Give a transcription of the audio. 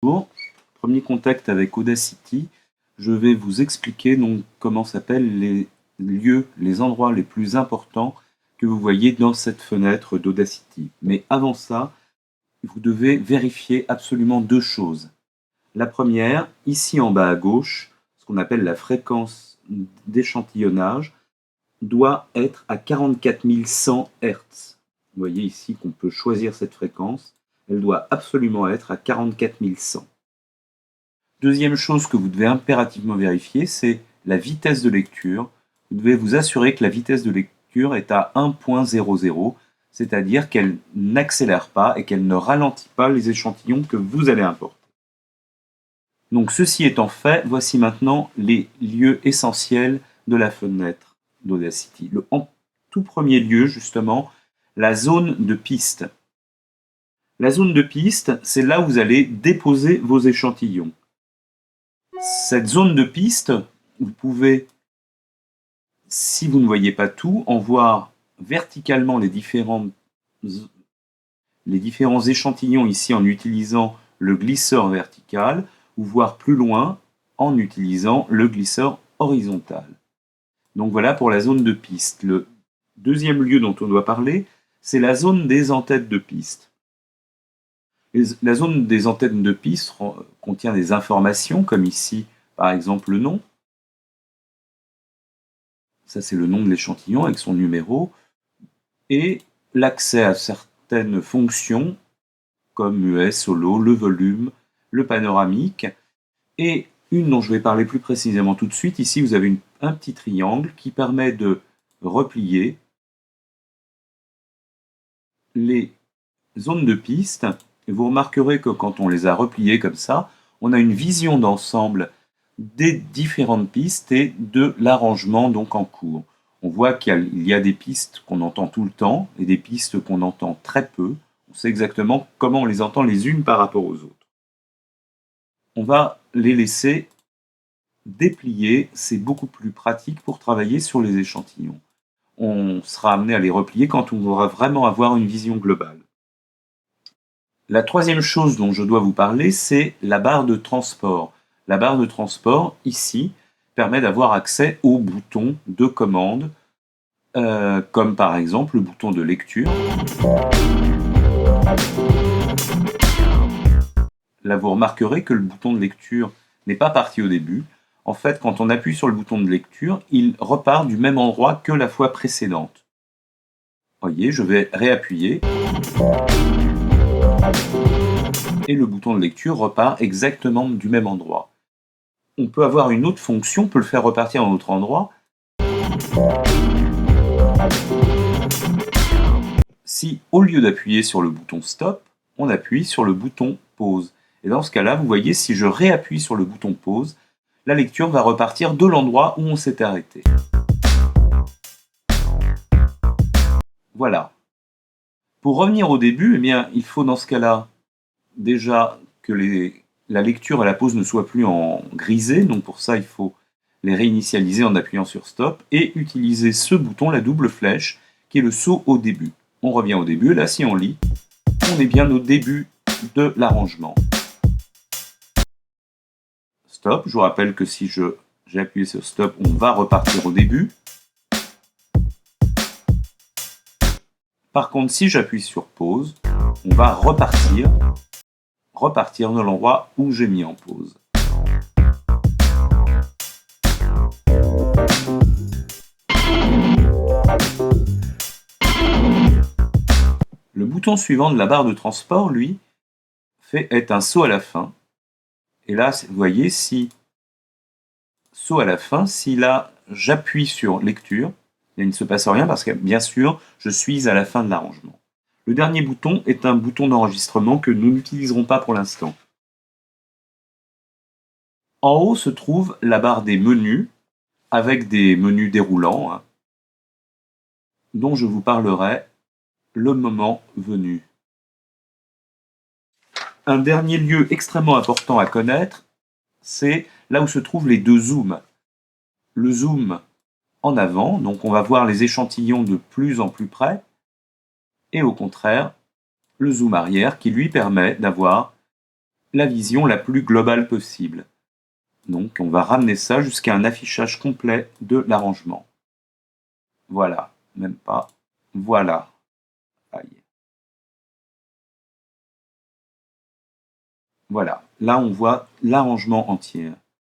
Bonjour, premier contact avec Audacity, je vais vous expliquer donc comment s'appellent les lieux, les endroits les plus importants que vous voyez dans cette fenêtre d'Audacity. Mais avant ça, vous devez vérifier absolument deux choses. La première, ici en bas à gauche, ce qu'on appelle la fréquence d'échantillonnage, doit être à 44 100 Hz. Vous voyez ici qu'on peut choisir cette fréquence. Elle doit absolument être à 44 100. Deuxième chose que vous devez impérativement vérifier, c'est la vitesse de lecture. Vous devez vous assurer que la vitesse de lecture est à 1.00, c'est-à-dire qu'elle n'accélère pas et qu'elle ne ralentit pas les échantillons que vous allez importer. Donc ceci étant fait, voici maintenant les lieux essentiels de la fenêtre d'Audacity. En tout premier lieu, justement, la zone de piste. La zone de piste, c'est là où vous allez déposer vos échantillons. Cette zone de piste, vous pouvez, si vous ne voyez pas tout, en voir verticalement les différents échantillons ici en utilisant le glisseur vertical, ou voir plus loin en utilisant le glisseur horizontal. Donc voilà pour la zone de piste. Le deuxième lieu dont on doit parler, c'est la zone des entêtes de piste. La zone des entêtes de piste contient des informations, comme ici, par exemple, le nom. Ça, c'est le nom de l'échantillon avec son numéro. Et l'accès à certaines fonctions, comme muet, solo, le volume, le panoramique. Et une dont je vais parler plus précisément tout de suite. Ici, vous avez un petit triangle qui permet de replier les zones de piste. Et vous remarquerez que quand on les a repliées comme ça, on a une vision d'ensemble des différentes pistes et de l'arrangement donc en cours. On voit qu'il y a des pistes qu'on entend tout le temps et des pistes qu'on entend très peu. On sait exactement comment on les entend les unes par rapport aux autres. On va les laisser déplier, c'est beaucoup plus pratique pour travailler sur les échantillons. On sera amené à les replier quand on va vraiment avoir une vision globale. La troisième chose dont je dois vous parler, c'est la barre de transport. La barre de transport, ici, permet d'avoir accès aux boutons de commande, comme par exemple le bouton de lecture. Là, vous remarquerez que le bouton de lecture n'est pas parti au début. En fait, quand on appuie sur le bouton de lecture, il repart du même endroit que la fois précédente. Voyez, je vais réappuyer. Et le bouton de lecture repart exactement du même endroit. On peut avoir une autre fonction, on peut le faire repartir dans un autre endroit. Si, au lieu d'appuyer sur le bouton stop, on appuie sur le bouton pause. Et dans ce cas-là, vous voyez, si je réappuie sur le bouton pause, la lecture va repartir de l'endroit où on s'est arrêté. Voilà. Pour revenir au début, eh bien, il faut dans ce cas-là déjà que la lecture et la pause ne soient plus en grisé. Donc pour ça, il faut les réinitialiser en appuyant sur stop et utiliser ce bouton, la double flèche, qui est le saut au début. On revient au début, et là, si on lit, on est bien au début de l'arrangement. Stop, je vous rappelle que si j'ai appuyé sur stop, on va repartir au début. Par contre, si j'appuie sur pause, on va repartir de l'endroit où j'ai mis en pause. Le bouton suivant de la barre de transport, lui, est un saut à la fin. Et là, vous voyez, si saut à la fin, si là j'appuie sur lecture, il ne se passe rien parce que bien sûr, je suis à la fin de l'arrangement. Le dernier bouton est un bouton d'enregistrement que nous n'utiliserons pas pour l'instant. En haut se trouve la barre des menus, avec des menus déroulants, dont je vous parlerai le moment venu. Un dernier lieu extrêmement important à connaître, c'est là où se trouvent les deux zooms. Le zoom en avant, donc on va voir les échantillons de plus en plus près, et au contraire, le zoom arrière qui lui permet d'avoir la vision la plus globale possible. Donc on va ramener ça jusqu'à un affichage complet de l'arrangement. Voilà, même pas. Voilà. Aïe. Voilà, là on voit l'arrangement entier.